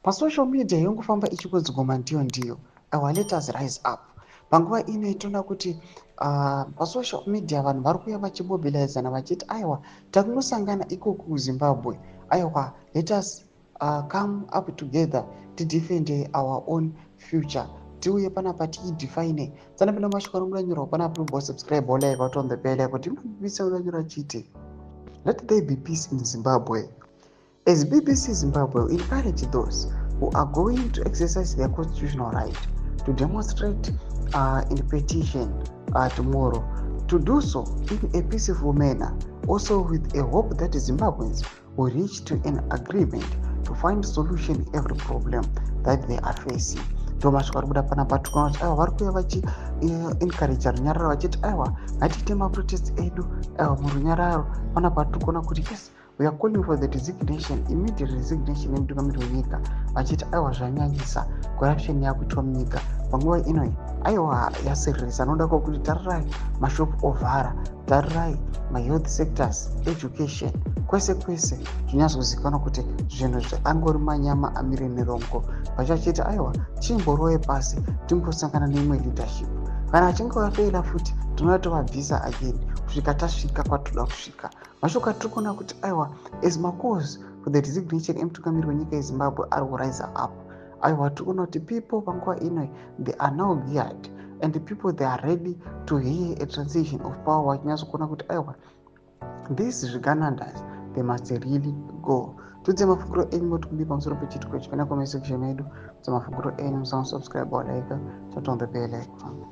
pasocial media yongofamba ichikodzigoma ndiyo let us rise up. Panguva ino itoona kuti pasocial media vanhu vari kuuya vachimobilizana vachiti aiwa takunosangana ikoko kuzimbabwe, aiwa let us come up together to defend our own future. Tiuye panapa tiidefine tsana pino mashoko anonyurwa panapa bo subscribe like out on the bell kuti BBC unonyura chiti let there be peace in Zimbabwe. As BBC Zimbabwe, we encourage those who are going to exercise their constitutional right to demonstrate in petition tomorrow, to do so in a peaceful manner, also with a hope that Zimbabweans will reach to an agreement to find solution to every problem that they are facing. Thomas Warbuda Panapatukan, Warkuya Vachi encourage Runyara Vachit Awa, Atitema protest edu, Murunyara, Panapatukona could yes. We are calling for the resignation, immediate resignation in Dugamika. Vachita aiwa zvanyanyisa corruption yakuitwa munyika. Panguva ino aiwa yaserisa anoda kuti tarirai mashopu ovhara, tarirai mahealth sectors, education, kwese zvinyazozikanwa kuti zvinhu angori manyama amire nerongo. Vachachita aiwa chimborowe pasi timbosangana neimwe leadership. Kana achinge vafeila futi tinoda tovabvisa again kusvika tasvika kwatoda kusvika. Mashoko atiri kuona kuti aiwa as macause for the resignation emutungamiri wenyika yeZimbabwe ari kurise up. Aiwa tiri kuona kuti people panguva ino they are now geared and the people they are ready to hear a transition of power. Vachinyazokuona kuti aiwa these Ugandans they must really go. Tudze mafunguro enyu motikudi pamusoro pechitiko ichi kana comment section yedu. Tudze mafunguro enyu, musasubscribe or like, turn on the bell icon.